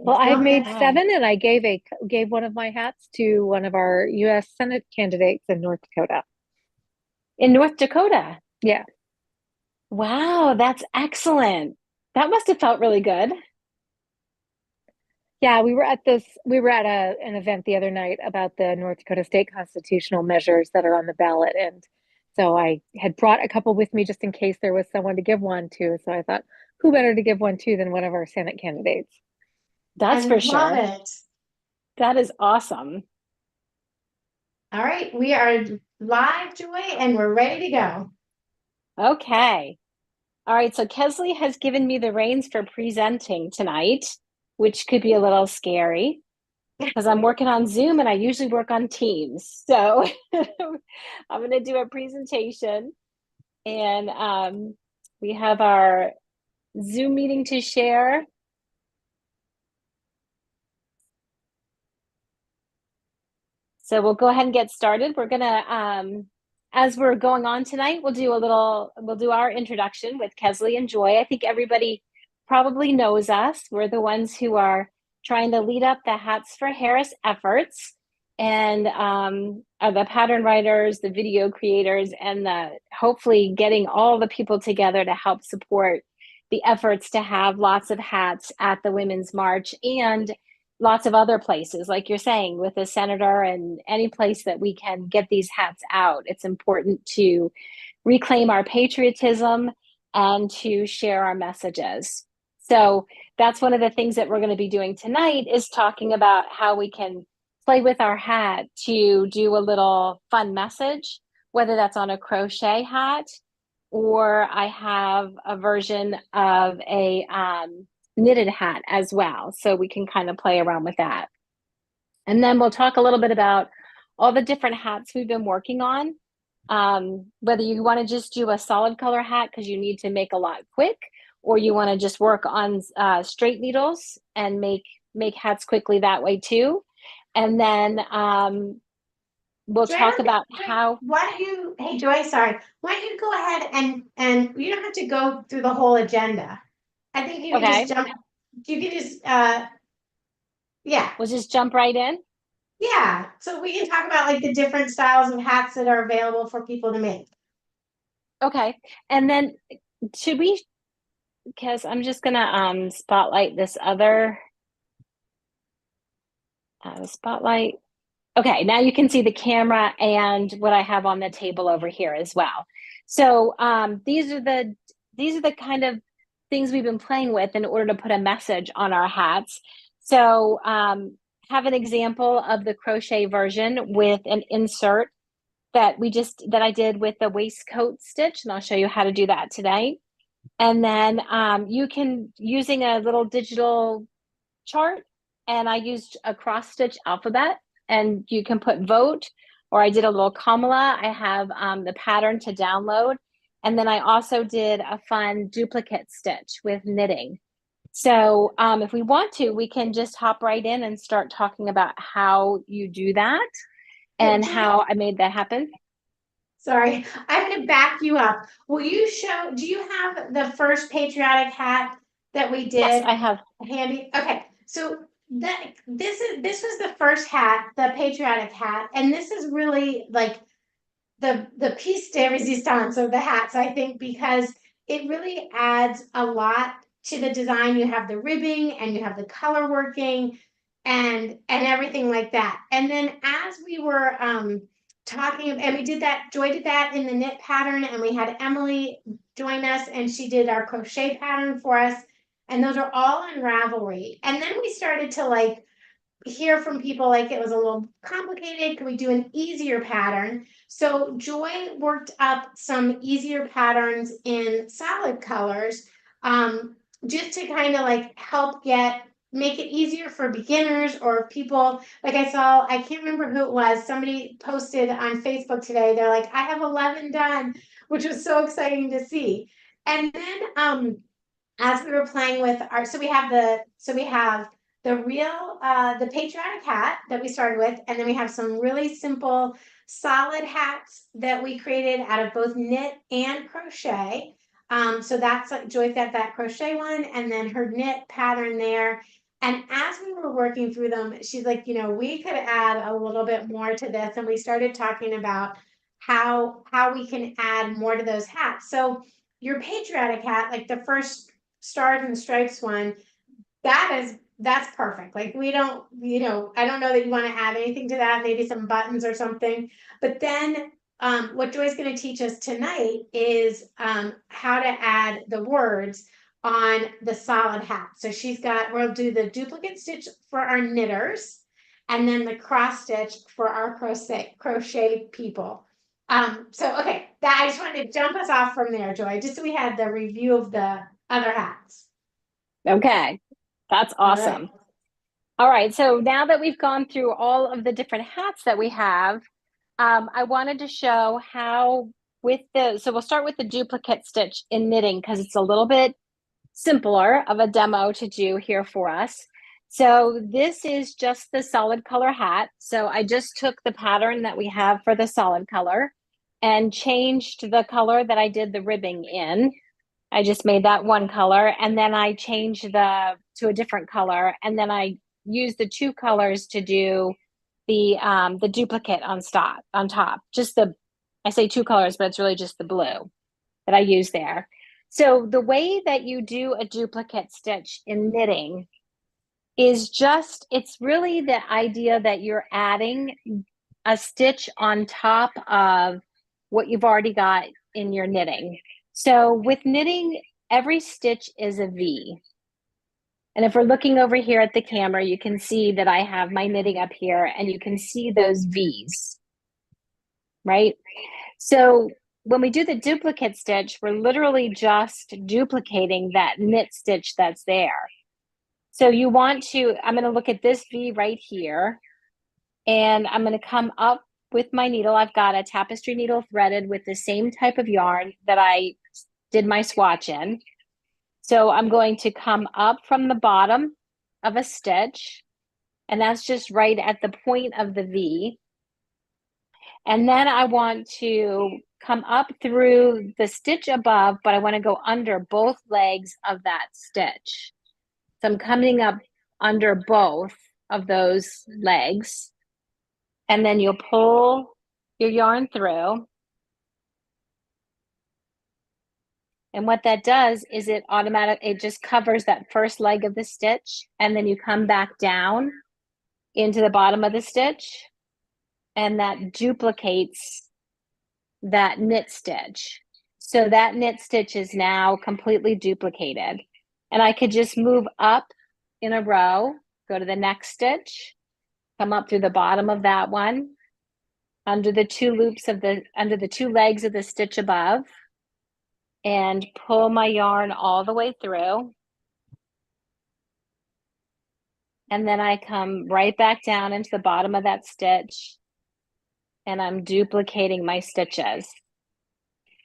Well, It's I've not made bad. 7 and I gave one of my hats to one of our US Senate candidates in North Dakota. In North Dakota. Yeah. Wow, that's excellent. That must have felt really good. Yeah, we were at an event the other night about the North Dakota state constitutional measures that are on the ballot. And so I had brought a couple with me just in case there was someone to give one to. So I thought, who better to give one to than one of our Senate candidates? That's I for love sure. it. That is awesome. All right, we are live, Joy, and we're ready to go. Okay. All right. So Kesley has given me the reins for presenting tonight, which could be a little scary because I'm working on Zoom and I usually work on Teams. So I'm going to do a presentation and we have our Zoom meeting to share. So we'll go ahead and get started. We're gonna, as we're going on tonight, we'll do our introduction with Kesley and Joy. I think everybody probably knows us. We're the ones who are trying to lead up the Hats for Harris efforts and are the pattern writers, the video creators, and the hopefully getting all the people together to help support the efforts to have lots of hats at the Women's March and lots of other places, like you're saying, with the senator and any place that we can get these hats out. It's important to reclaim our patriotism and to share our messages. So that's one of the things that we're going to be doing tonight is talking about how we can play with our hat to do a little fun message, whether that's on a crochet hat or I have a version of a knitted hat as well. So we can kind of play around with that. And then we'll talk a little bit about all the different hats we've been working on. Whether you want to just do a solid color hat because you need to make a lot quick, or you want to just work on straight needles and make hats quickly that way too. And then we'll Joy, talk about how. why don't you, hey Joy, sorry, why don't you go ahead and you don't have to go through the whole agenda. I think you can just Okay, jump, you can just yeah. we'll just jump right in. Yeah. So we can talk about like the different styles of hats that are available for people to make. Okay, and then should we? Because I'm just gonna spotlight this other spotlight. Okay, now you can see the camera and what I have on the table over here as well. So these are the kind of things we've been playing with in order to put a message on our hats. So have an example of the crochet version with an insert that I did with the waistcoat stitch, and I'll show you how to do that today. And then you can using a little digital chart, and I used a cross stitch alphabet, and you can put vote, or I did a little Kamala. I have the pattern to download. And then I also did a fun duplicate stitch with knitting. So if we want to, we can just hop right in and start talking about how you do that Yeah, and Joy, how I made that happen. sorry, I'm going to back you up. Will you show, do you have the first patriotic hat that we Yes, did I have. handy? Okay. So this was the first hat, the patriotic hat, and this is really like the piece de resistance of the hats, I think, because it really adds a lot to the design. You have the ribbing and you have the color working and everything like that. And then as we were talking, and we did that, Joy did that in the knit pattern, and we had Emily join us, and she did our crochet pattern for us. And those are all in Ravelry. And then we started to like hear from people like it was a little complicated. Can we do an easier pattern? So Joy worked up some easier patterns in solid colors, just to kind of like help make it easier for beginners or people. Like I saw, I can't remember who it was. Somebody posted on Facebook today. They're like, I have 11 done, which was so exciting to see. And then as we were playing with our, so we have the real the patriotic hat that we started with, and then we have some really simple solid hats that we created out of both knit and crochet. So that's like Joy got that crochet one and then her knit pattern there. And as we were working through them, she's like, we could add a little bit more to this. And we started talking about how we can add more to those hats. So your patriotic hat, like the first stars and stripes one, that's perfect. Like we don't, I don't know that you want to add anything to that, maybe some buttons or something. But then what Joy's going to teach us tonight is how to add the words on the solid hat. So we'll do the duplicate stitch for our knitters and then the cross stitch for our crochet people. So okay, that I just wanted to jump us off from there, Joy, just so we had the review of the other hats. Okay, that's awesome. All right, so now that we've gone through all of the different hats that we have, I wanted to show how so we'll start with the duplicate stitch in knitting because it's a little bit simpler of a demo to do here for us. So this is just the solid color hat. So I just took the pattern that we have for the solid color and changed the color that I did the ribbing in. I just made that one color and then I changed to a different color and then I used the two colors to do the duplicate on top. I say two colors, but it's really just the blue that I use there. So the way that you do a duplicate stitch in knitting is it's really the idea that you're adding a stitch on top of what you've already got in your knitting. So with knitting, every stitch is a V. And if we're looking over here at the camera, you can see that I have my knitting up here and you can see those V's, right? So when we do the duplicate stitch, we're literally just duplicating that knit stitch that's there. So I'm going to look at this V right here, and I'm going to come up with my needle. I've got a tapestry needle threaded with the same type of yarn that I did my swatch in. So I'm going to come up from the bottom of a stitch, and that's just right at the point of the V. And then I want to come up through the stitch above, but I want to go under both legs of that stitch. So I'm coming up under both of those legs. And then you'll pull your yarn through. And what that does is it just covers that first leg of the stitch. And then you come back down into the bottom of the stitch. And that duplicates that knit stitch. So that knit stitch is now completely duplicated. And I could just move up in a row, go to the next stitch, come up through the bottom of that one, under the two legs of the stitch above, and pull my yarn all the way through. And then I come right back down into the bottom of that stitch, and I'm duplicating my stitches.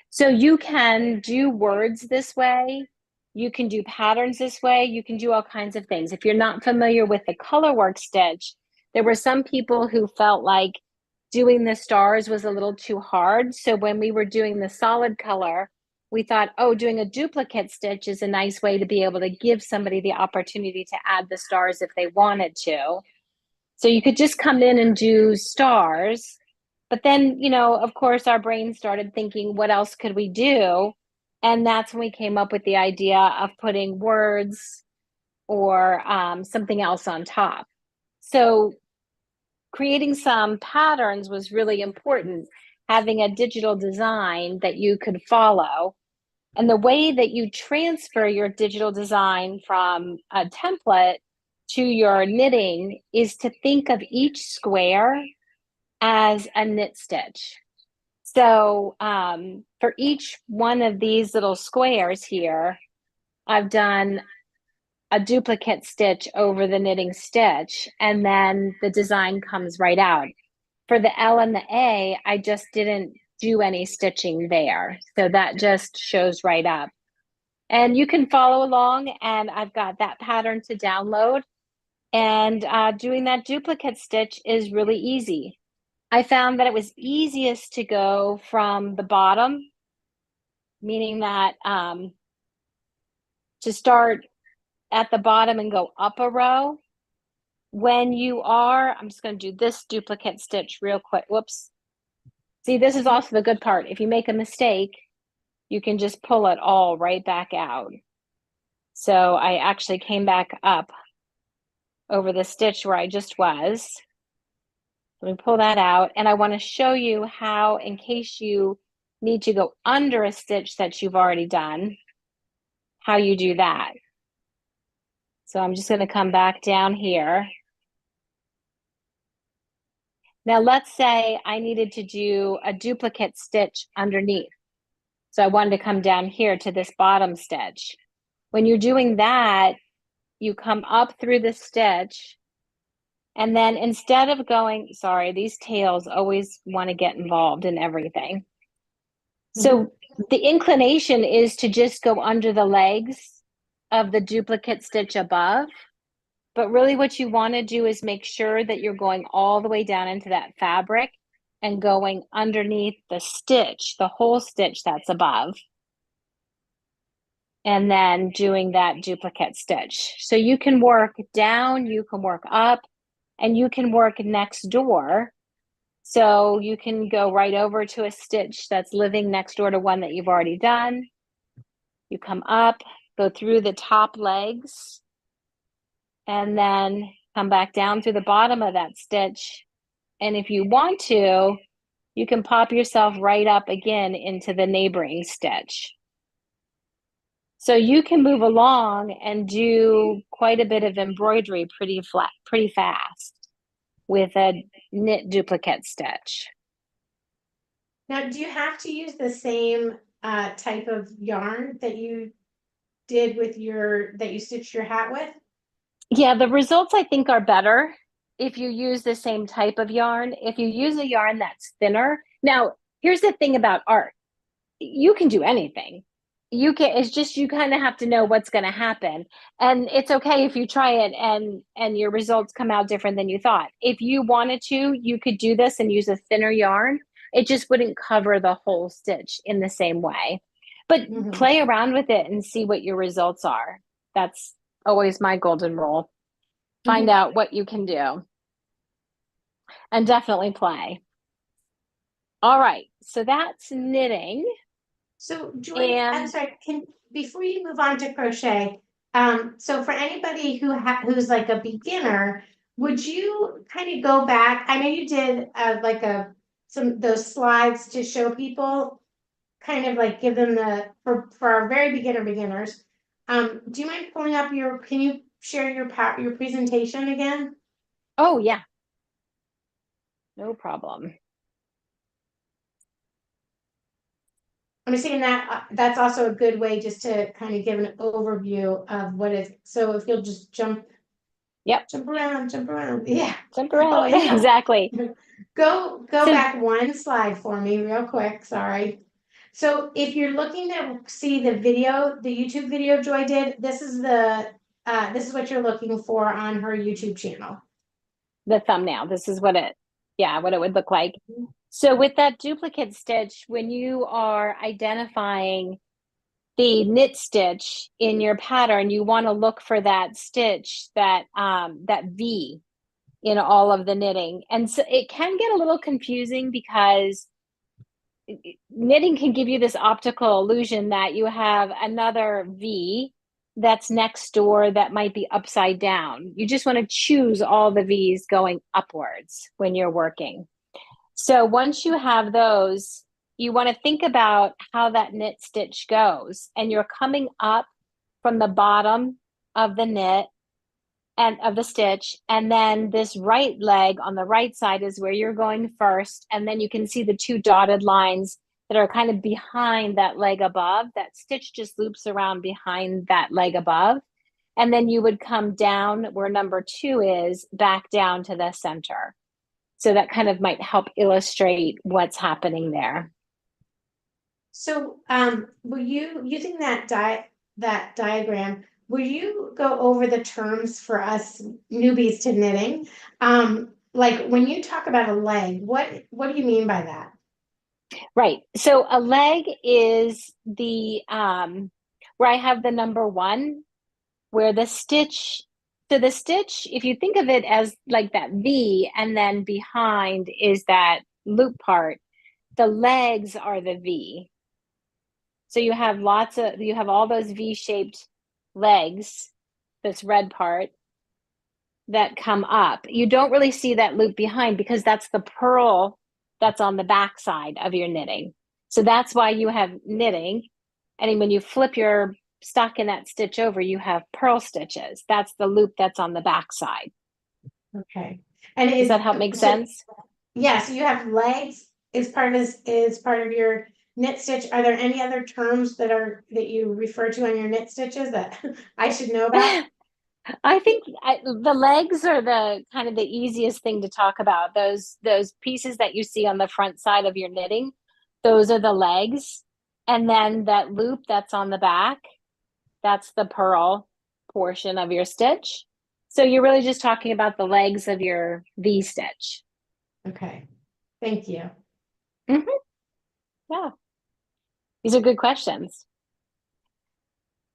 So you can do words this way. You can do patterns this way. You can do all kinds of things. If you're not familiar with the color work stitch, there were some people who felt like doing the stars was a little too hard. So when we were doing the solid color, we thought, oh, doing a duplicate stitch is a nice way to be able to give somebody the opportunity to add the stars if they wanted to. So you could just come in and do stars. But then, of course, our brain started thinking, what else could we do? And that's when we came up with the idea of putting words or something else on top. So creating some patterns was really important, having a digital design that you could follow. And the way that you transfer your digital design from a template to your knitting is to think of each square as a knit stitch. So for each one of these little squares here, I've done a duplicate stitch over the knitting stitch, and then the design comes right out. For the L and the A, I just didn't do any stitching there. So that just shows right up. And you can follow along, and I've got that pattern to download. And doing that duplicate stitch is really easy. I found that it was easiest to go from the bottom, meaning that to start at the bottom and go up a row. When you are, I'm just going to do this duplicate stitch real quick. Whoops. See, this is also the good part. If you make a mistake, you can just pull it all right back out. So I actually came back up over the stitch where I just was. Let me pull that out. And I want to show you how, in case you need to go under a stitch that you've already done, how you do that. So I'm just going to come back down here. Now let's say I needed to do a duplicate stitch underneath. So I wanted to come down here to this bottom stitch. When you're doing that, you come up through the stitch, and then instead of going, sorry, these tails always want to get involved in everything. So the inclination is to just go under the legs of the duplicate stitch above. But really what you want to do is make sure that you're going all the way down into that fabric and going underneath the stitch, the whole stitch that's above. And then doing that duplicate stitch. So you can work down, you can work up, and you can work next door. So you can go right over to a stitch that's living next door to one that you've already done. You come up, go through the top legs, and then come back down through the bottom of that stitch. And if you want to, you can pop yourself right up again into the neighboring stitch. So you can move along and do quite a bit of embroidery pretty fast with a knit duplicate stitch. Now, do you have to use the same type of yarn that you did with that you stitched your hat with? Yeah, the results I think are better if you use the same type of yarn. If you use a yarn that's thinner. Now, here's the thing about art. You can do anything. It's just you kind of have to know what's going to happen. And it's okay if you try it and your results come out different than you thought. If you wanted to, you could do this and use a thinner yarn. It just wouldn't cover the whole stitch in the same way. But play around with it and see what your results are. That's always my golden rule. Find out what you can do. And definitely play. All right, so that's knitting. So Joy, I'm sorry, before you move on to crochet, so for anybody who's like a beginner, would you kind of go back? I know you did like some those slides to show people, kind of like give them for our very beginners. Do you mind pulling up can you share your presentation again? Oh yeah, no problem. I'm just saying that that's also a good way just to kind of give an overview of what is. So if you'll just jump around, yeah, jump around. Oh, yeah. Exactly. Go back one slide for me, real quick. Sorry. So if you're looking to see the YouTube video Joy did, this is what you're looking for on her YouTube channel. The thumbnail. This is what it would look like. So with that duplicate stitch, when you are identifying the knit stitch in your pattern, you want to look for that stitch, that V in all of the knitting. And so it can get a little confusing because knitting can give you this optical illusion that you have another V that's next door that might be upside down. You just want to choose all the V's going upwards when you're working. So once you have those, you want to think about how that knit stitch goes. And you're coming up from the bottom of the knit and of the stitch. And then this right leg on the right side is where you're going first. And then you can see the two dotted lines that are kind of behind that leg above. That stitch just loops around behind that leg above. And then you would come down where number 2 is, back down to the center. So that kind of might help illustrate what's happening there. So were you using that diagram? Will you go over the terms for us newbies to knitting? Like when you talk about a leg, what do you mean by that? Right. So a leg is the where I have the number 1 where the stitch, so the stitch, if you think of it as like that V, and then behind is that loop part, the legs are the V. So you have all those V-shaped legs, this red part that come up. You don't really see that loop behind because that's the purl that's on the back side of your knitting. So that's why you have knitting. And when you flip your stockinette that stitch over, you have purl stitches. That's the loop that's on the back side. Okay. And does that help make sense? Yeah, so you have legs is part of your knit stitch. Are there any other terms that you refer to on your knit stitches that I should know about? I think the legs are the kind of the easiest thing to talk about. Those pieces that you see on the front side of your knitting, those are the legs. And then that loop that's on the back, that's the purl portion of your stitch. So you're really just talking about the legs of your V stitch. Okay. Thank you. Mm-hmm. Yeah. These are good questions.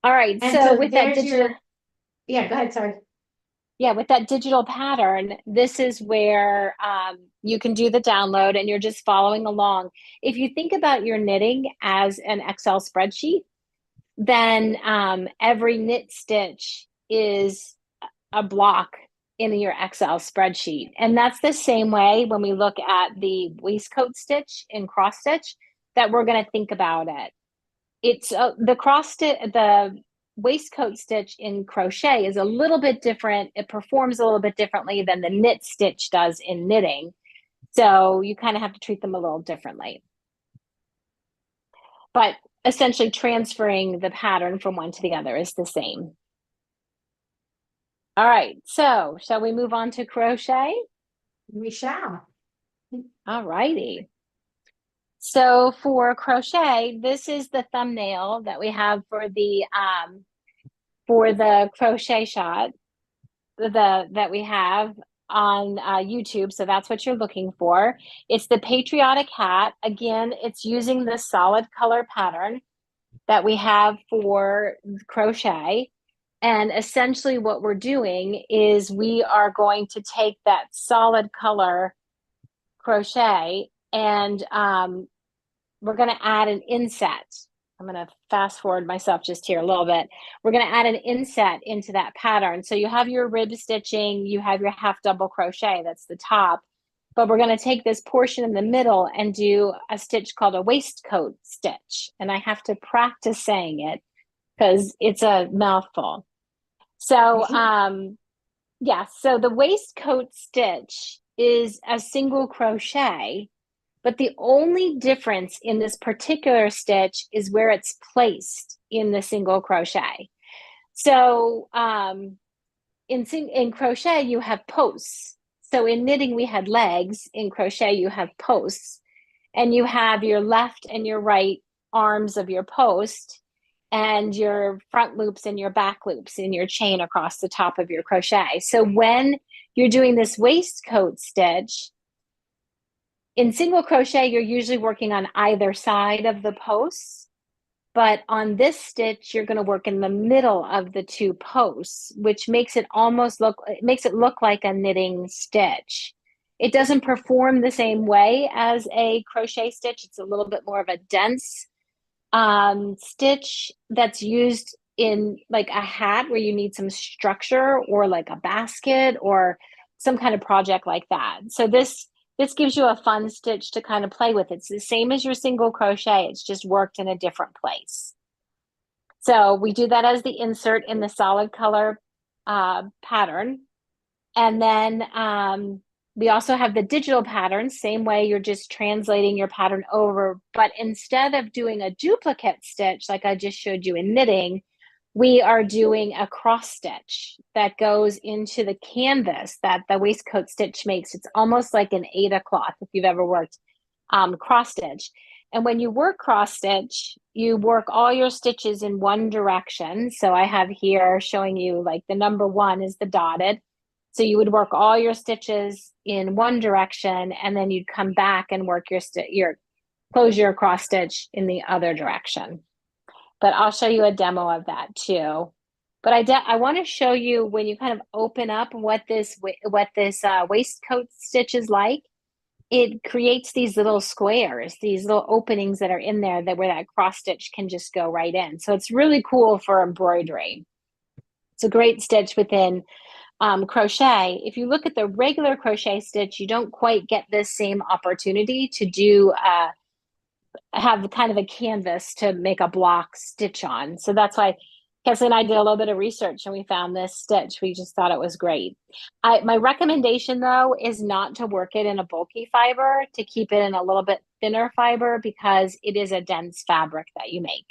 All right. And so with that digital. Yeah, go ahead. Sorry. Yeah, with that digital pattern, this is where you can do the download and you're just following along. If you think about your knitting as an Excel spreadsheet, then every knit stitch is a block in your Excel spreadsheet. And that's the same way when we look at the waistcoat stitch in cross stitch that we're going to think about it. It's the cross stitch, the waistcoat stitch in crochet is a little bit different. It performs a little bit differently than the knit stitch does in knitting. So you kind of have to treat them a little differently. But essentially transferring the pattern from one to the other is the same. All right, so shall we move on to crochet? We shall. All righty. So for crochet, this is the thumbnail that we have for the crochet shot that we have on YouTube. So that's what you're looking for. It's the Patriotic hat. Again, it's using the solid color pattern that we have for crochet. And essentially what we're doing is we are going to take that solid color crochet and we're going to add an inset. I'm going to fast forward myself just here a little bit. We're going to add an inset into that pattern. So you have your rib stitching, you have your half double crochet, that's the top. But we're going to take this portion in the middle and do a stitch called a waistcoat stitch. And I have to practice saying it because it's a mouthful. So yeah, so the waistcoat stitch is a single crochet. But the only difference in this particular stitch is where it's placed in the single crochet. So in crochet, you have posts. So in knitting, we had legs. In crochet, you have posts. And you have your left and your right arms of your post and your front loops and your back loops in your chain across the top of your crochet. So when you're doing this waistcoat stitch, in single crochet, you're usually working on either side of the posts, but on this stitch, you're going to work in the middle of the two posts, which makes it look like a knitting stitch. It doesn't perform the same way as a crochet stitch. It's a little bit more of a dense stitch that's used in like a hat where you need some structure or like a basket or some kind of project like that. So this gives you a fun stitch to kind of play with. It's the same as your single crochet. It's just worked in a different place. So we do that as the insert in the solid color pattern. And then we also have the digital pattern, same way you're just translating your pattern over, but instead of doing a duplicate stitch like I just showed you in knitting, we are doing a cross stitch that goes into the canvas that the waistcoat stitch makes. It's almost like an Aida cloth if you've ever worked cross stitch. And when you work cross stitch, you work all your stitches in one direction. So I have here showing you like the number 1 is the dotted. So you would work all your stitches in one direction and then you'd come back and work close your cross stitch in the other direction. But I'll show you a demo of that too. But I want to show you when you kind of open up what this waistcoat stitch is like. It creates these little squares, these little openings that are in there that where that cross stitch can just go right in. So it's really cool for embroidery. It's a great stitch within crochet. If you look at the regular crochet stitch, you don't quite get this same opportunity to do have kind of a canvas to make a block stitch on. So that's why Kesley and I did a little bit of research and we found this stitch. We just thought it was great. My recommendation though is not to work it in a bulky fiber, to keep it in a little bit thinner fiber because it is a dense fabric that you make.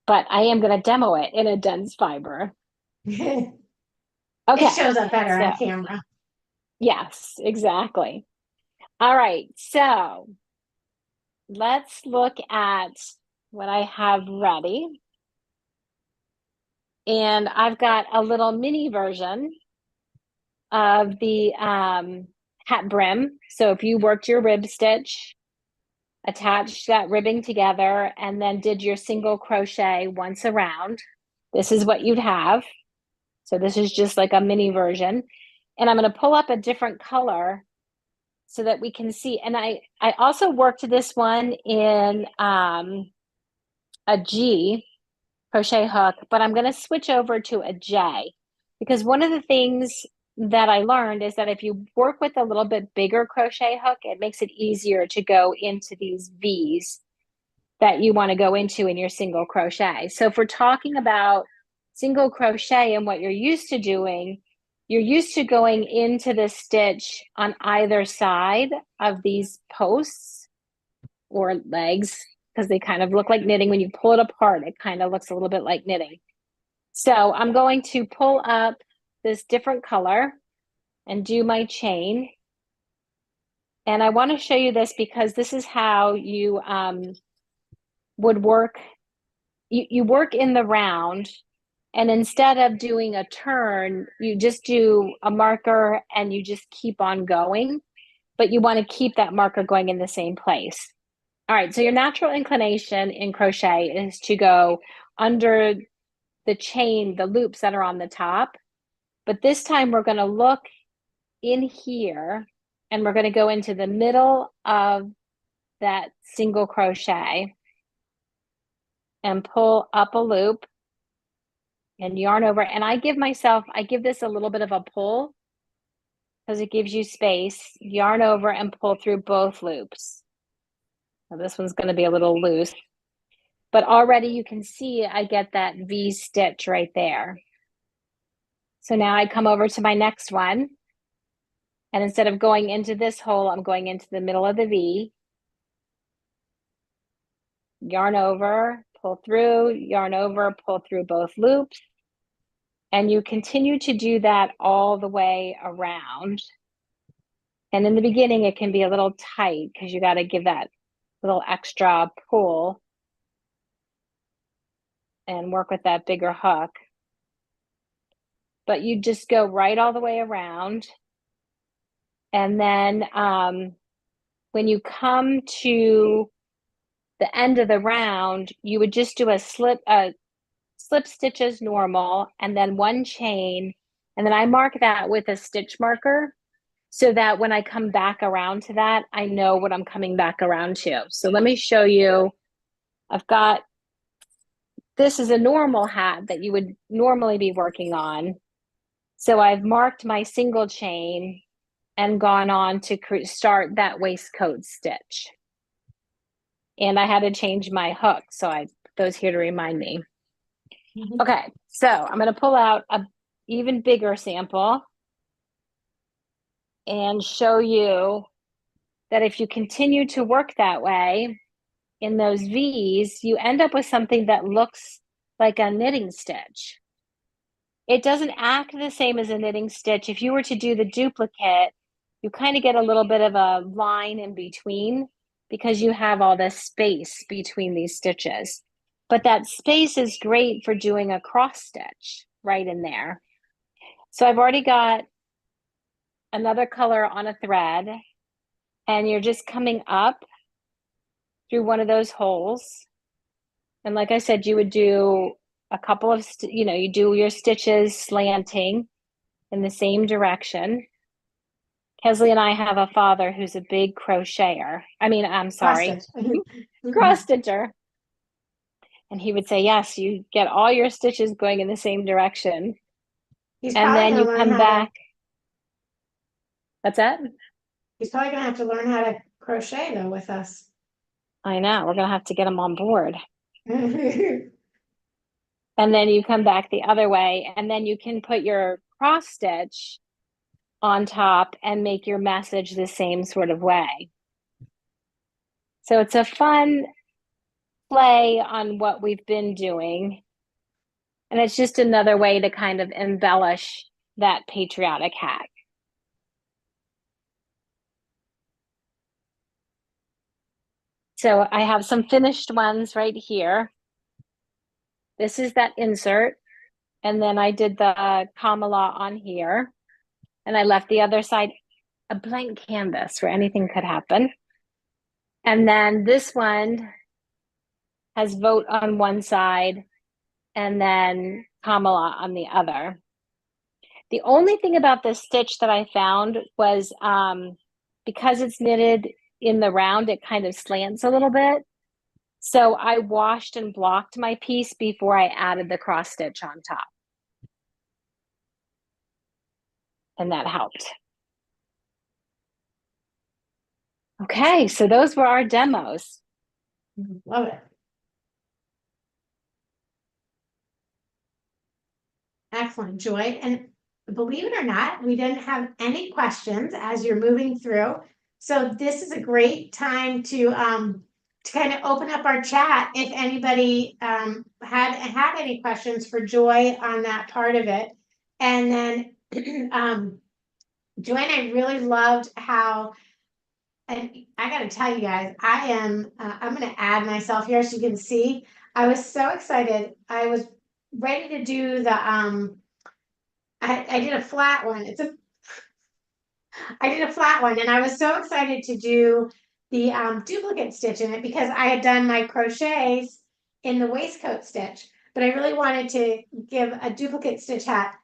But I am going to demo it in a dense fiber. It Okay. shows up better So, on camera. yes, exactly. All right. So let's look at what I have ready. And I've got a little mini version of the hat brim. So if you worked your rib stitch, attached that ribbing together, and then did your single crochet once around, this is what you'd have. So this is just like a mini version. And I'm going to pull up a different color so that we can see. And I also worked this one in a G crochet hook, but I'm going to switch over to a J because one of the things that I learned is that if you work with a little bit bigger crochet hook, it makes it easier to go into these V's that you want to go into in your single crochet. So if we're talking about single crochet and what you're used to doing, you're used to going into the stitch on either side of these posts or legs because they kind of look like knitting. When you pull it apart, it kind of looks a little bit like knitting. So I'm going to pull up this different color and do my chain. And I want to show you this because this is how you would work. You work in the round, and instead of doing a turn, you just do a marker and you just keep on going, but you want to keep that marker going in the same place. All right, so your natural inclination in crochet is to go under the chain, the loops that are on the top. But this time we're going to look in here and we're going to go into the middle of that single crochet and pull up a loop and yarn over. And I give this a little bit of a pull because it gives you space. Yarn over and pull through both loops. Now this one's going to be a little loose, but already you can see I get that V stitch right there. So now I come over to my next one. And instead of going into this hole, I'm going into the middle of the V. Yarn over, pull through, yarn over, pull through both loops. And you continue to do that all the way around. And in the beginning, it can be a little tight because you got to give that little extra pull and work with that bigger hook. But you just go right all the way around. And then when you come to the end of the round, you would just do a slip stitch as normal, and then one chain. And then I mark that with a stitch marker so that when I come back around to that, I know what I'm coming back around to. So let me show you. This is a normal hat that you would normally be working on. So I've marked my single chain and gone on to start that waistcoat stitch. And I had to change my hook, so I put those here to remind me. Okay, so I'm going to pull out a even bigger sample and show you that if you continue to work that way in those V's, you end up with something that looks like a knitting stitch. It doesn't act the same as a knitting stitch. If you were to do the duplicate, you kind of get a little bit of a line in between because you have all this space between these stitches. But that space is great for doing a cross stitch right in there. So I've already got another color on a thread, and you're just coming up through one of those holes. And like I said, you would do a couple of, you do your stitches slanting in the same direction. Kesley and I have a father who's a big crocheter. I'm Cross sorry, stitch. cross stitcher. And he would say, yes, you get all your stitches going in the same direction. He's And probably then gonna you learn come how to back. That's it. he's probably gonna have to learn how to crochet though with us. I know. We're going to have to get him on board. And then you come back the other way, and then you can put your cross stitch on top and make your message the same sort of way. So it's a fun play on what we've been doing. And it's just another way to kind of embellish that patriotic hat. So I have some finished ones right here. This is that insert. And then I did the Kamala on here. And I left the other side a blank canvas where anything could happen. And then this one has vote on one side and then Kamala on the other. The only thing about this stitch that I found was because it's knitted in the round, it kind of slants a little bit. So I washed and blocked my piece before I added the cross stitch on top. And that helped. Okay, so those were our demos. Love it. Excellent, Joy. And believe it or not, we didn't have any questions as you're moving through. So this is a great time to kind of open up our chat if anybody had any questions for Joy on that part of it. And then Joy and I really loved how, and I got to tell you guys, I'm going to add myself here so you can see. I was so excited. I was ready to do the I did a flat one. I did a flat one, and I was so excited to do the duplicate stitch in it because I had done my crochets in the waistcoat stitch, but I really wanted to give a duplicate stitch hat.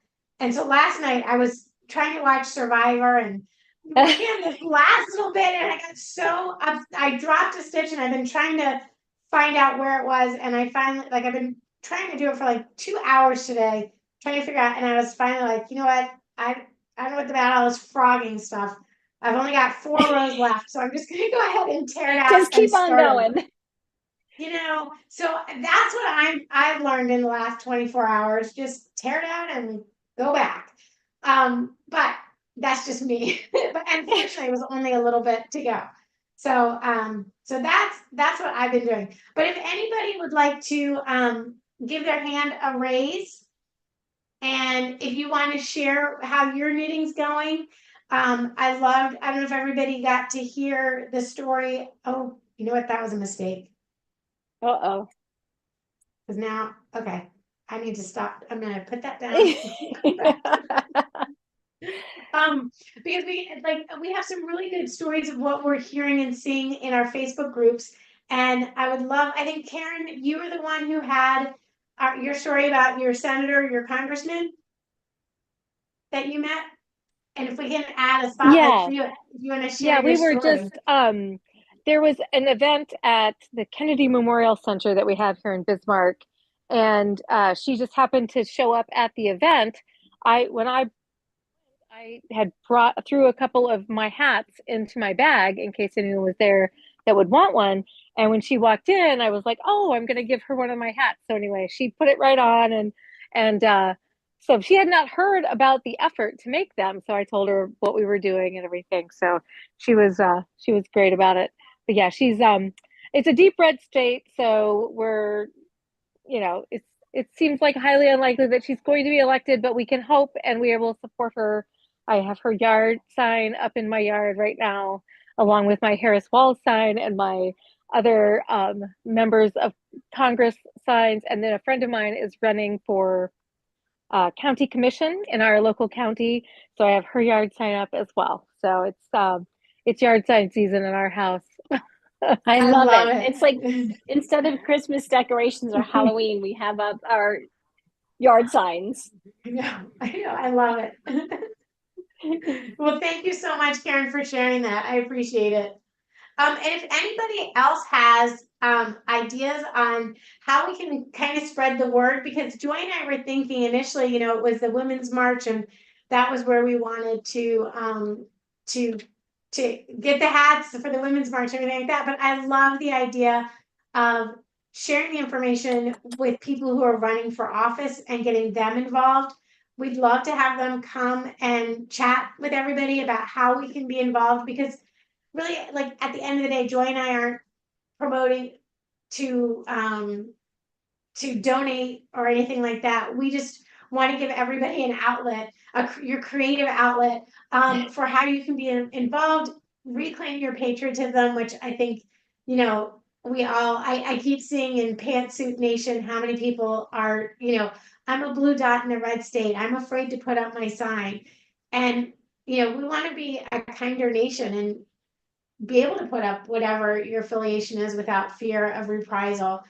And so last night I was trying to watch Survivor and working on this last little bit, and I got so I dropped a stitch, and I've been trying to find out where it was, and I finally I've been trying to do it for like 2 hours today, trying to figure out, and I was finally like, you know what, I don't know what about all this frogging stuff. I've only got 4 rows left, so I'm just gonna go ahead and tear it out Just and keep on start over. going. So that's what I've learned in the last 24 hours. Just tear it out and go back. But that's just me. But unfortunately, it was only a little bit to go. So that's what I've been doing. But if anybody would like to give their hand a raise, and if you want to share how your knitting's going, I don't know if everybody got to hear the story. Oh, you know what? That was a mistake. Uh-oh. Because now, okay, I need to stop. I'm gonna put that down. Because we have some really good stories of what we're hearing and seeing in our Facebook groups. And I think Karen, you were the one who had your story about your senator, your congressman that you met. And if we can add a spotlight for you, if you want to share your we were story. just there was an event at the Kennedy Memorial Center that we have here in Bismarck, and she just happened to show up at the event. I had threw a couple of my hats into my bag in case anyone was there that would want one. And when she walked in, I was like, "Oh, I'm going to give her one of my hats." So anyway, she put it right on, and so she had not heard about the effort to make them. So I told her what we were doing and everything. So she was great about it. But yeah, she's it's a deep red state, so it seems like highly unlikely that she's going to be elected, but we can hope, and we will support her. I have her yard sign up in my yard right now, along with my Harris Walls sign and my other members of Congress signs. And then a friend of mine is running for county commission in our local county, so I have her yard sign up as well. So it's yard sign season in our house. I I love love it. It's like it. instead of Christmas decorations or Halloween, we have up our yard signs. I know, I love it. Well, thank you so much, Karen, for sharing that. I appreciate it. And if anybody else has ideas on how we can kind of spread the word, because Joy and I were thinking initially, it was the Women's March, and that was where we wanted to to get the hats for the Women's March and everything like that. But I love the idea of sharing the information with people who are running for office and getting them involved. We'd love to have them come and chat with everybody about how we can be involved, because really, like, at the end of the day, Joy and I aren't promoting to donate or anything like that. We just want to give everybody an outlet, your creative outlet, for how you can be involved, reclaim your patriotism, which I think, we all, I keep seeing in Pantsuit Nation how many people are, I'm a blue dot in a red state. I'm afraid to put up my sign. And, we want to be a kinder nation and be able to put up whatever your affiliation is without fear of reprisal.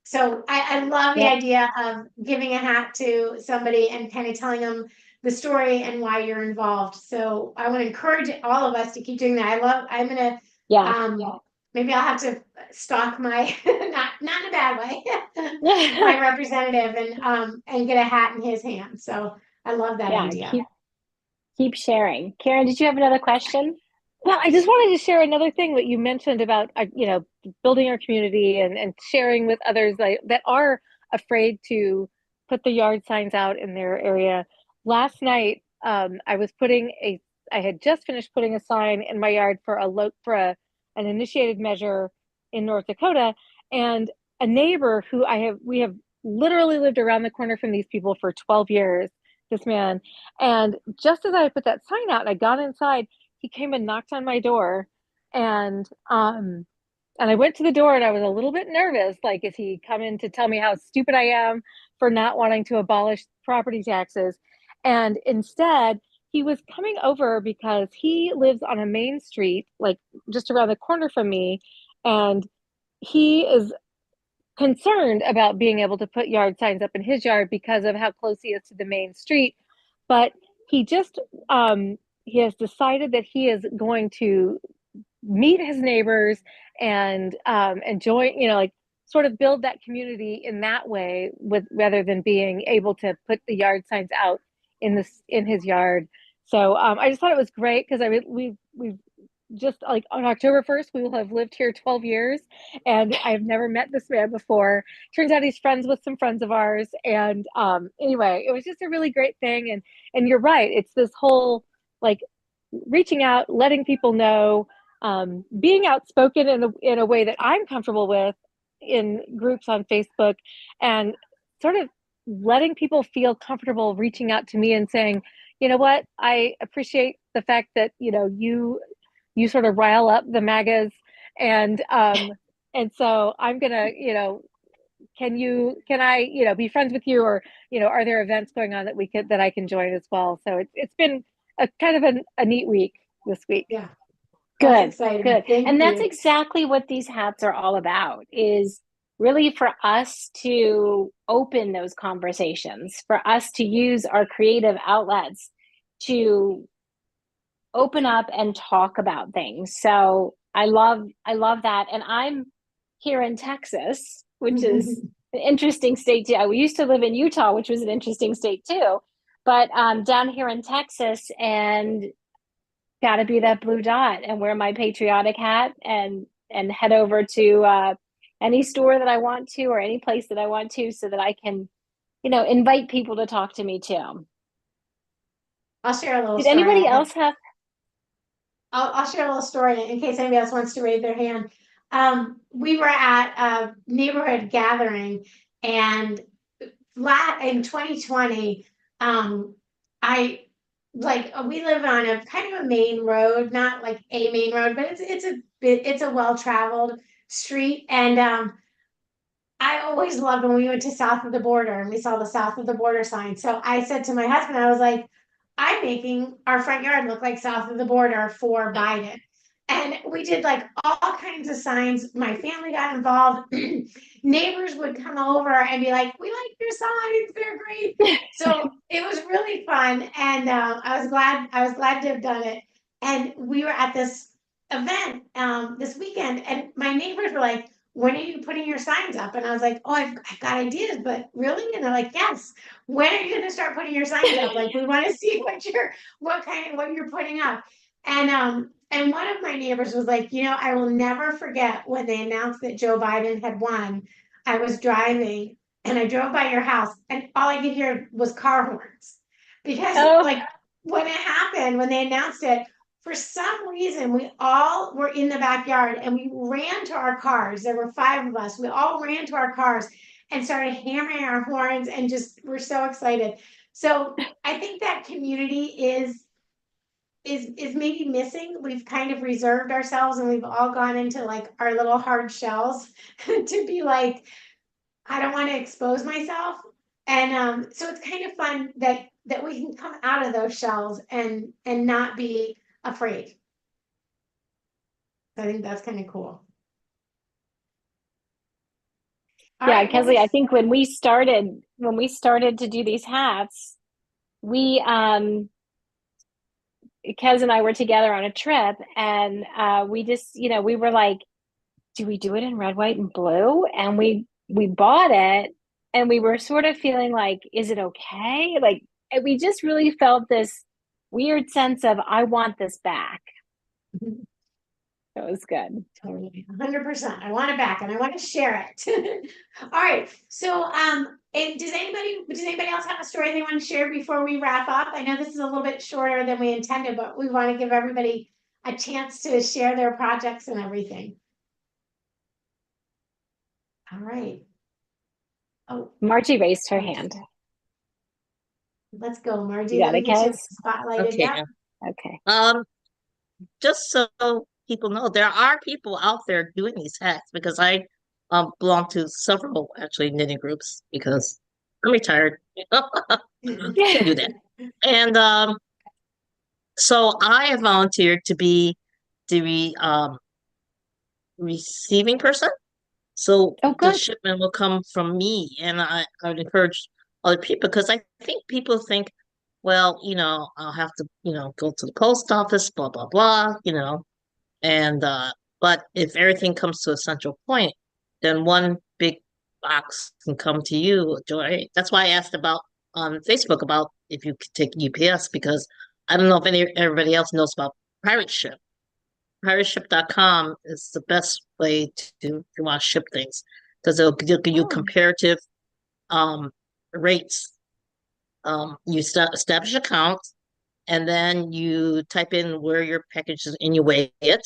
So I love the Yep. idea of giving a hat to somebody and kind of telling them the story and why you're involved. So I want to encourage all of us to keep doing that. I'm gonna Yeah. maybe I'll have to stalk my not in a bad way my representative and get a hat in his hand. So I love that Yeah. idea. Keep sharing. Karen, did you have another question? Well, I just wanted to share another thing that you mentioned about, building our community and sharing with others that are afraid to put the yard signs out in their area. Last night, I had just finished putting a sign in my yard for an initiated measure in North Dakota, and a neighbor we have literally lived around the corner from these people for 12 years, this man. And just as I put that sign out and I got inside, he came and knocked on my door, and I went to the door and I was a little bit nervous, like, is he coming to tell me how stupid I am for not wanting to abolish property taxes? And instead, he was coming over because he lives on a main street, like just around the corner from me, and he is concerned about being able to put yard signs up in his yard because of how close he is to the main street. But he just he has decided that he is going to meet his neighbors and join, like, sort of build that community in that way, with rather than being able to put the yard signs out in his yard. So I just thought it was great because we've just, like, on October 1st, we will have lived here 12 years, and I've never met this man before. Turns out he's friends with some friends of ours. And anyway, it was just a really great thing. And you're right. It's this whole, like, reaching out, letting people know, being outspoken in a way that I'm comfortable with in groups on Facebook, and sort of letting people feel comfortable reaching out to me and saying, you know what, I appreciate the fact that, you sort of rile up the MAGAs, and so I'm gonna, can I, be friends with you, or, are there events going on that I can join as well? So it's been a kind of a neat week this week. Yeah, that's Good, exciting. good. Thank And that's you. exactly what these hats are all about, is really for us to open those conversations, for us to use our creative outlets to open up and talk about things. So I love that. And I'm here in Texas, which is an interesting state too. We used to live in Utah, which was an interesting state too. But down here in Texas, and got to be that blue dot and wear my patriotic hat and head over to any store that I want to, or any place that I want to, so that I can, invite people to talk to me too. I'll share a little Did story. anybody else have? I'll share a little story in case anybody else wants to raise their hand. We were at a neighborhood gathering, and in 2020, I we live on a kind of a main road, not like a main road, but it's a well-traveled street. And I always loved when we went to south of the border and we saw the south of the border sign. So I said to my husband, I was like, I'm making our front yard look like south of the border for Biden. And we did like all kinds of signs. My family got involved. Neighbors would come over and be like, "We like your signs; they're great." So it was really fun, and I was glad. I was glad to have done it. And we were at this event this weekend, and my neighbors were like, "When are you putting your signs up?" And I was like, "Oh, I've got ideas, but really?" And they're like, "Yes. When are you going to start putting your signs up? Like, we want to see what you're putting up." And one of my neighbors was like, I will never forget when they announced that Joe Biden had won. I was driving and I drove by your house and all I could hear was car horns. Because Oh, like when it happened, when they announced it, for some reason we all were in the backyard and we ran to our cars. There were 5 of us. We all ran to our cars and started hammering our horns and just we're so excited. So I think that community is maybe missing. We've kind of reserved ourselves and we've all gone into like our little hard shells to be like, I don't want to expose myself. And so it's kind of fun that we can come out of those shells and not be afraid. I think that's kind of cool. All yeah, right, well, Kesley, I think when we started to do these hats, we Kez and I were together on a trip and we just, we were like, do we do it in red, white, and blue? And we bought it and we were sort of feeling like, is it okay? Like we just really felt this weird sense of I want this back. It was good. totally, 100%. I want it back and I want to share it. All right. So, and does anybody else have a story they want to share before we wrap up? I know this is a little bit shorter than we intended, but we want to give everybody a chance to share their projects and everything. All right. Oh, Margie raised her hand. let's go, Margie. You Let got me it, get you Kez? spotlighted. Okay. Yeah. Okay. Just so people know, there are people out there doing these hacks because I belong to several actually knitting groups because I'm retired. Can do that. And so I have volunteered to be the receiving person. So Oh, the good. shipment will come from me, and I would encourage other people because I think people think, well, I'll have to, go to the post office, blah blah blah, and but if everything comes to a central point, then one big box can come to you, Joy. That's why I asked about on Facebook about if you could take UPS because I don't know if everybody else knows about Pirate Ship. Pirateship.com is the best way to if you want to ship things because it'll give you Oh. comparative rates. You establish an account and then you type in where your package is and you weigh it.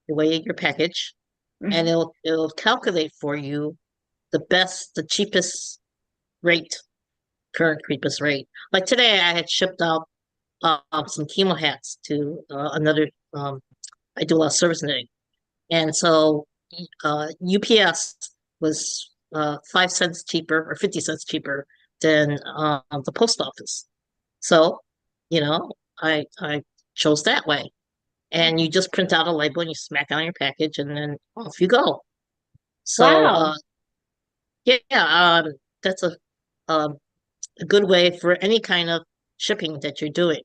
You weigh your package, and it'll calculate for you the cheapest rate, current cheapest rate. Like today, I had shipped out some chemo hats to another. I do a lot of service knitting, and so UPS was 5 cents cheaper or 50 cents cheaper than the post office. So, I chose that way. And you just print out a label and you smack it on your package, and then off you go. So, Wow. yeah, that's um, a good way for any kind of shipping that you're doing.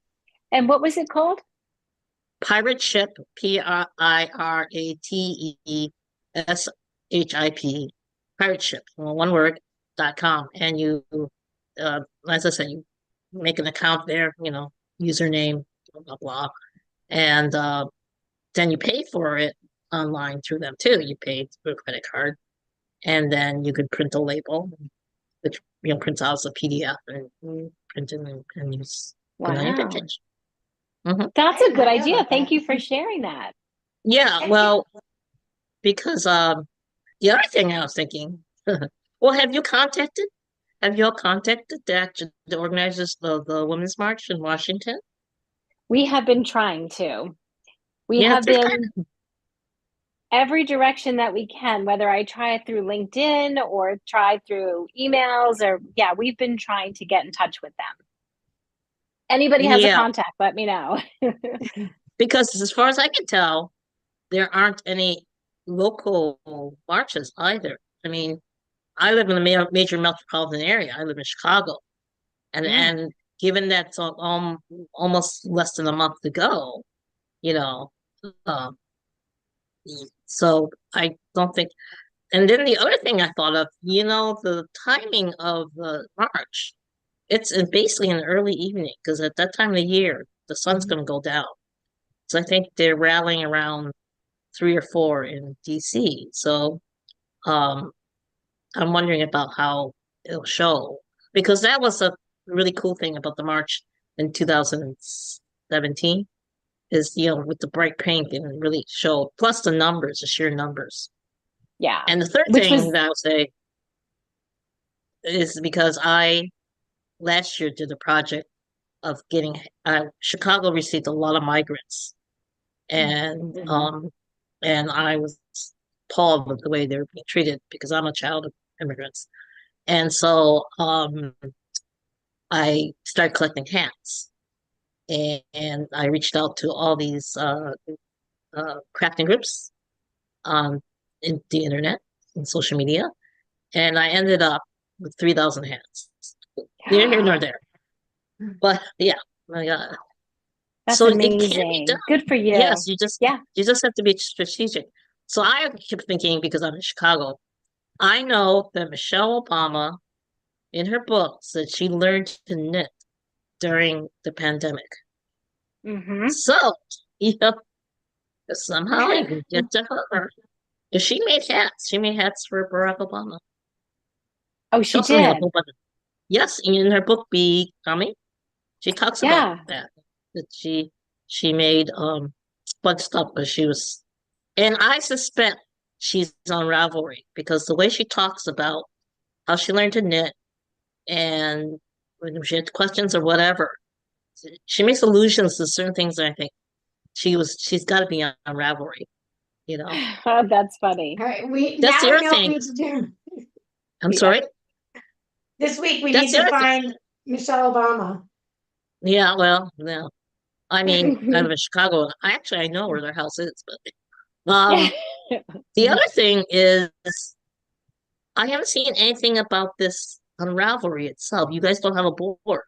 And what was it called? Pirate Ship, PIRATESHIP, Pirate Ship, one word, .com. And you, as I said, you make an account there, username, blah, blah, blah. And then you pay for it online through them too. You pay through a credit card. And then you could print a label, which prints out as a PDF and print it and use put on your Wow. package. Mhm. That's I a did good not know idea. about Thank that. you for sharing that. Yeah, And well, because the other thing I was thinking, well, have you all contacted the organizers of the Women's March in Washington? We have been trying to. We Yeah, have they're been every direction that we can, whether I try it through LinkedIn or try through emails or yeah, we've been trying to get in touch with them. Anybody has a yeah, contact, let me know. because as far as I can tell, there aren't any local marches either. I mean, I live in a major metropolitan area. I live in Chicago, and given that's almost less than a month to go, you know, um, so I don't think. And then the other thing I thought of, the timing of the march. Basically in the early evening because at that time of the year the sun's going to go down. So I think they're rallying around 3 or 4 in DC. So um, I'm wondering about how it'll show because that was a really cool thing about the march in 2017 is with the bright pink and it really showed. Plus the numbers, the sheer numbers. Yeah. And the third Which thing was, that I would say is because I last year did a project of getting Chicago received a lot of migrants and and I was appalled with the way they were being treated because I'm a child of immigrants. And so I started collecting hats and I reached out to all these crafting groups on in the internet and social media and I ended up with 3,000 hats. Neither here nor there. But yeah, my God. that's So it can be amazing. done. Good for you. Yes, Yeah. you just have to be strategic. So I keep thinking because I'm in Chicago, I know that Michelle Obama in her book said she learned to knit during the pandemic. Mm-hmm. So, somehow you can get to her. If she made hats, she made hats for Barack Obama. Oh, She she also made a did. whole bunch of, yes, in her book Becoming, she talks about Yeah. that she made bunch of stuff, but she was. And I suspect she's on Ravelry because the way she talks about how she learned to knit and when she had questions or whatever, she makes allusions to certain things that I think she's got to be on Ravelry, you know. Oh, that's funny. All right, That's now the we other know what we thing. need to do. I'm Yeah. sorry. This week we That's need the to other thing. find Michelle Obama. Yeah, well, no. I mean, I live in Chicago. I know where their house is, but the other thing is I haven't seen anything about this on Ravelry itself. You guys don't have a board.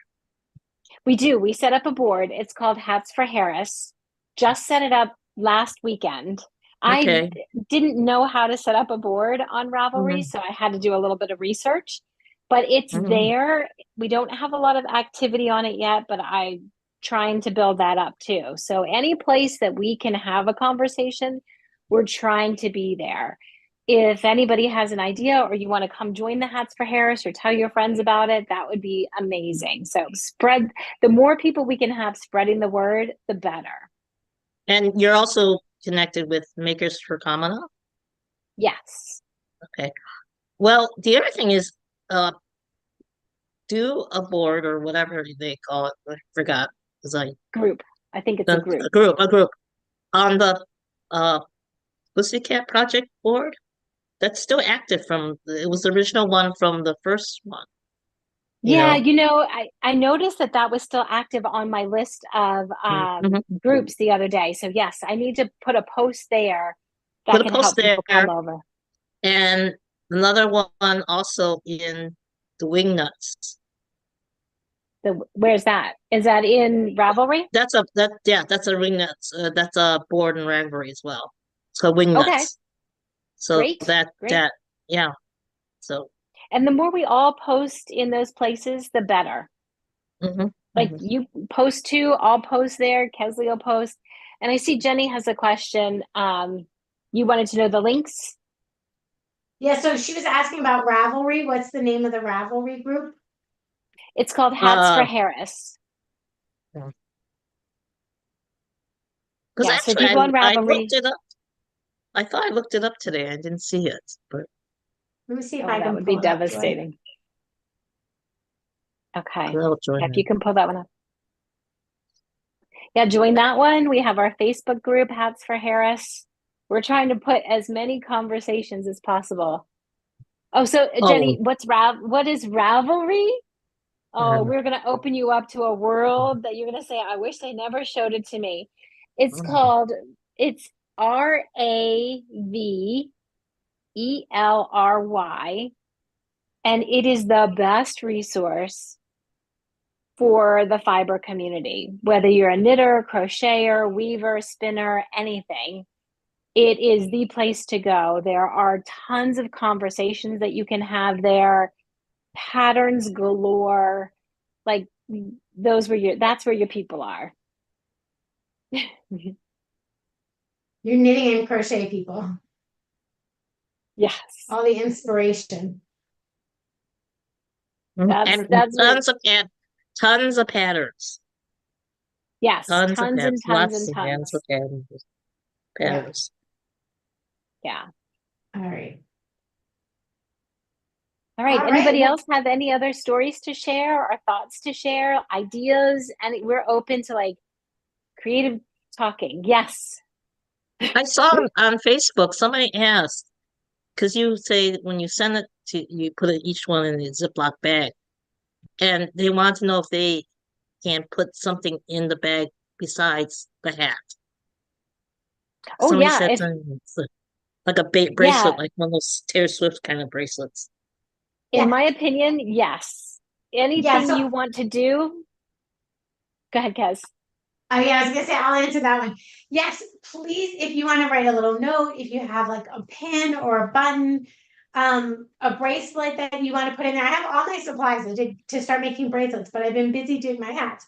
We do. We set up a board. It's called Hats for Harris. Just set it up last weekend. I Okay. didn't know how to set up a board on Ravelry, Mhm. so I had to do a little bit of research. But it's Mhm. there. We don't have a lot of activity on it yet, but I'm trying to build that up too. So any place that we can have a conversation, we're trying to be there. If anybody has an idea or you want to come join the Hats for Harris or tell your friends about it, that would be amazing. So spread the more people we can have spreading the word, the better. And you're also connected with Makers for Kamana? Yes. Okay. Well, the other thing is uh do a board or whatever they call it. I forgot because I Group. I think it's a group. a group on the uh Pussycat Project board. That's still active it was the original one from the first one, you Yeah, know. I noticed that that was still active on my list of Mhm. groups the other day. So yes, I need to put a post there Put that a can post help people come there over. and another one also in the Wingnuts. Where's that? Is that in Ravelry? That's a Wingnuts. That's a board and Ravelry as well. It's called Okay, Wingnuts. So great, that great. that yeah. So And the more we all post in those places, the better. mhm, Like mhm. you post too, I'll post there, Kesley will post. And I see Jenny has a question. You wanted to know the links? Yeah, so she was asking about Ravelry. What's the name of the Ravelry group? It's called Hats for Uh, Harris. because Yeah, so actually people on I looked Ravelry. it up. I thought I looked it up today. I didn't see it, but Let me see if Oh, I that can would be pull it up, Joy. devastating. Okay. I'll Yeah, join if it. you can pull that one up. Yeah, join that one. We have our Facebook group, Hats for Harris. We're trying to put as many conversations as possible. Oh, so Oh, Jenny, what is Ravelry? Oh, um, we're going to open you up to a world that you're going to say, I wish they never showed it to me. It's called, it's Ravelry, and it is the best resource for the fiber community. Whether you're a knitter, crocheter, weaver, spinner, anything, it is the place to go. There are tons of conversations that you can have there, patterns galore. Like that's where your people are. You're knitting and crochet people. Yes. All the inspiration. And That's tons of patterns. yes, Tons of tons and patterns. tons Lots and of hands tons. of patterns. Yeah. All right. All right. All right. Anybody Well, else have any other stories to share or thoughts to share, ideas? And we're open to like creative talking. Yes. I saw on Facebook somebody asked, because you say when you send it you put each one in a Ziploc bag, and they want to know if they can put something in the bag besides the hat. Oh Somebody yeah. said If something like a yeah, bracelet, like one of those Taylor Swift kind of bracelets. in yeah. my opinion, yes. Yeah. Anything So, you want to do, go ahead, Kez. oh yeah, I was gonna say I'll answer that one. Yes, please, if you want to write a little note, if you have like a pin or a button, a bracelet that you want to put in there. I have all my supplies to start making bracelets, but I've been busy doing my hats.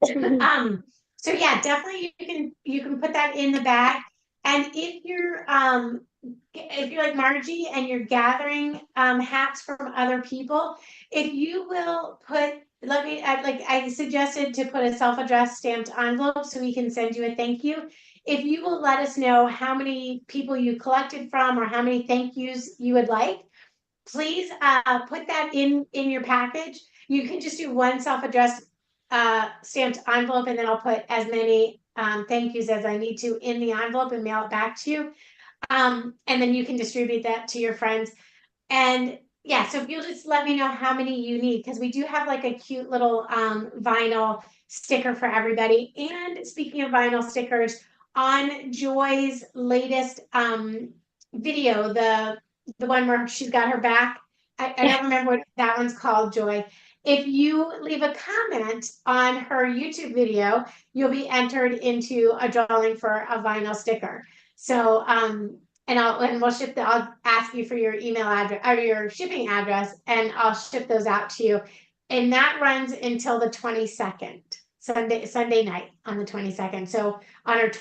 So yeah, definitely you can put that in the bag. And if you're like Margie and you're gathering hats from other people, if you will I suggested to put a self-addressed stamped envelope so we can send you a thank you. If you will let us know how many people you collected from or how many thank yous you would like, please put that in your package. You can just do one self-addressed stamped envelope, and then I'll put as many thank yous as I need to in the envelope and mail it back to you. And then you can distribute that to your friends. And yeah, so if you'll just let me know how many you need, because we do have like a cute little vinyl sticker for everybody. And speaking of vinyl stickers, on Joy's latest video, the one where she's got her back, I don't remember what that one's called, Joy. If you leave a comment on her YouTube video, you'll be entered into a drawing for a vinyl sticker. So and we'll I'll ask you for your email address or your shipping address, and I'll ship those out to you. And that runs until the 22nd, Sunday night on the 22nd. So on our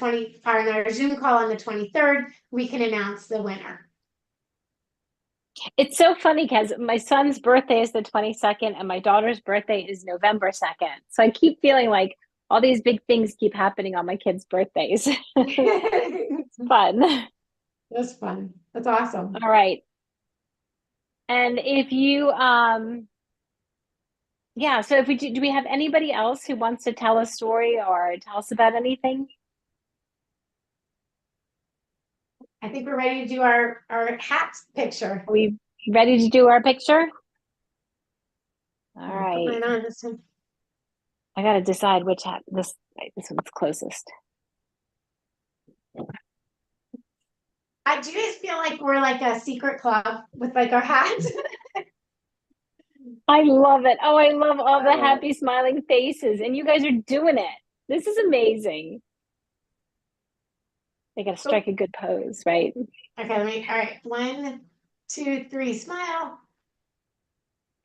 Zoom call on the 23rd, we can announce the winner. It's so funny because my son's birthday is the 22nd and my daughter's birthday is November 2nd. So I keep feeling like all these big things keep happening on my kids' birthdays. It's fun. That's fun. That's awesome. All right. And if you yeah, so if do we have anybody else who wants to tell a story or tell us about anything? I think we're ready to do our hats picture. Are we ready to do our picture? All Put right. mine on this one. I got to decide which hat this one's closest. Do you guys feel like we're like a secret club with like our hats? I love it. Oh, I love all the happy smiling faces, and you guys are doing it. This is amazing. They got to strike a good pose, right? Okay, all right. 1, 2, 3, smile.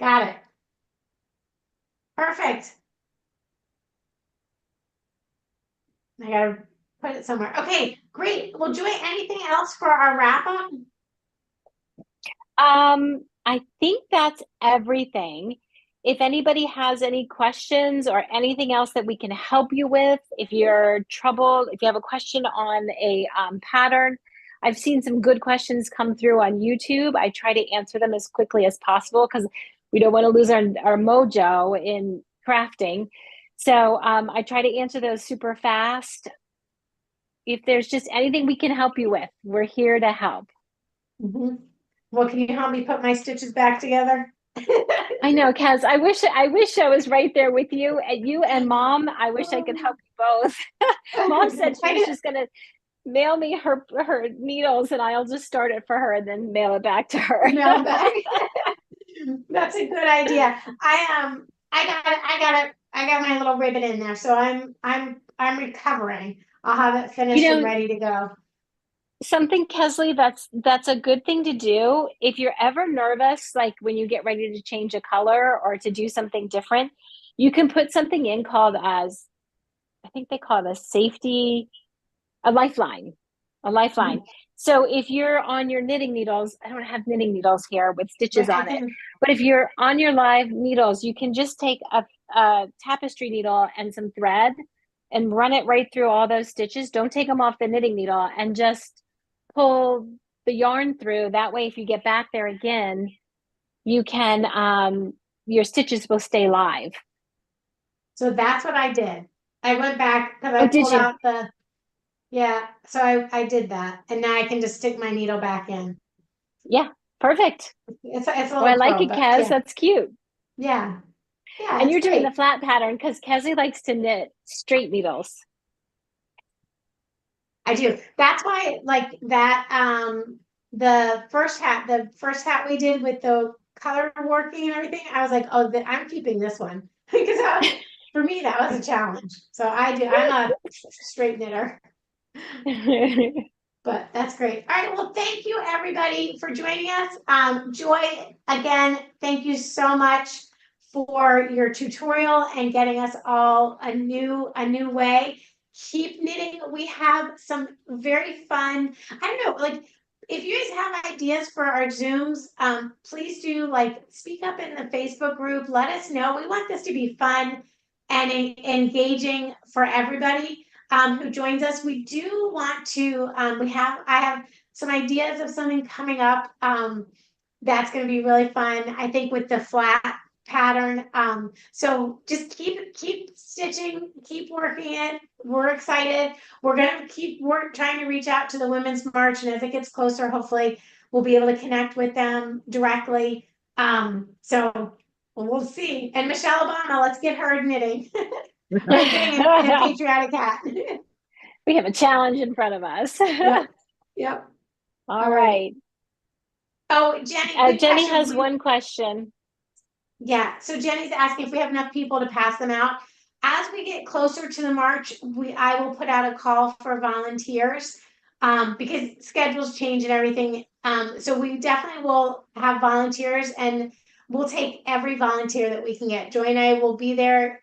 Got it. Perfect. I gotta put it somewhere. Okay, great. Well, Joy, anything else for our wrap up? I think that's everything. If anybody has any questions or anything else that we can help you with, if you're troubled, if you have a question on a pattern, I've seen some good questions come through on YouTube. I try to answer them as quickly as possible because we don't want to lose our mojo in crafting. So I try to answer those super fast. If there's just anything we can help you with, we're here to help. Mm-hmm. Well, can you help me put my stitches back together? I know, Kaz. I wish I was right there with you. And you and Mom, I wish I could help you both. Mom said she was just gonna mail me her needles and I'll just start it for her and then mail it back to her. Mailbag. That's a good idea. I got my little ribbon in there, so I'm recovering. I'll have it finished You and know, ready to go. something, Kesley, that's a good thing to do. If you're ever nervous, like when you get ready to change a color or to do something different, you can put something in called as, I think they call it a lifeline, a lifeline. So if you're on your knitting needles, I don't have knitting needles here with stitches But I on it, can, but if you're on your live needles, you can just take a tapestry needle and some thread and run it right through all those stitches. Don't take them off the knitting needle and just pull the yarn through. That way, if you get back there again, you can, your stitches will stay live. so that's what I did. I went back because Oh, I did pulled you? out the, yeah, so I did that. And now I can just stick my needle back in. Yeah, perfect. It's a Oh, I little like pro, it, but Kaz. yeah, That's cute. yeah, yeah, And it's you're doing the great. flat pattern because Kesley likes to knit straight needles. I do. That's why like that the first hat we did with the color working and everything, I was like, oh, I'm keeping this one because for me that was a challenge. So I'm a straight knitter. But that's great. All right. Well, thank you everybody for joining us. Joy, again, thank you so much for your tutorial and getting us all a new way. Keep knitting. We have some very fun, I don't know, like if you guys have ideas for our Zooms, please do like speak up in the Facebook group. Let us know. We want this to be fun and engaging for everybody who joins us. We do want to, I have some ideas of something coming up that's going to be really fun. I think with the flat pattern. So just keep stitching, keep working it. We're excited. We're going to keep trying to reach out to the Women's March, and as it gets closer, hopefully we'll be able to connect with them directly. So we'll see. And Michelle Obama, let's get her knitting. Knitting in a patriotic hat. We have a challenge in front of us. Yep. Yep. All right. Oh, Jenny, good Jenny question. has one question. Yeah. So Jenny's asking if we have enough people to pass them out. As we get closer to the march, I will put out a call for volunteers because schedules change and everything. So we definitely will have volunteers and we'll take every volunteer that we can get. Joy and I will be there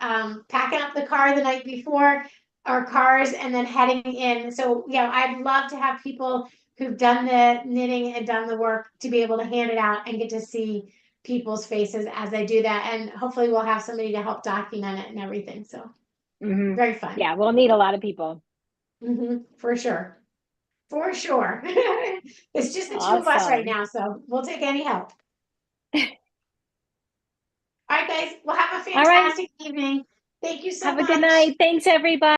packing up the car the night before our cars and then heading in. So yeah, I'd love to have people who've done the knitting and done the work to be able to hand it out and get to see people's faces as they do that. And hopefully we'll have somebody to help document it and everything. So very fun. Yeah, we'll need a lot of people. For sure. For sure. It's just the two of us right Awesome. now. So we'll take any help. All right, guys. Well, have a All right. fantastic evening. Thank you so Have a good much. night. Thanks, everybody.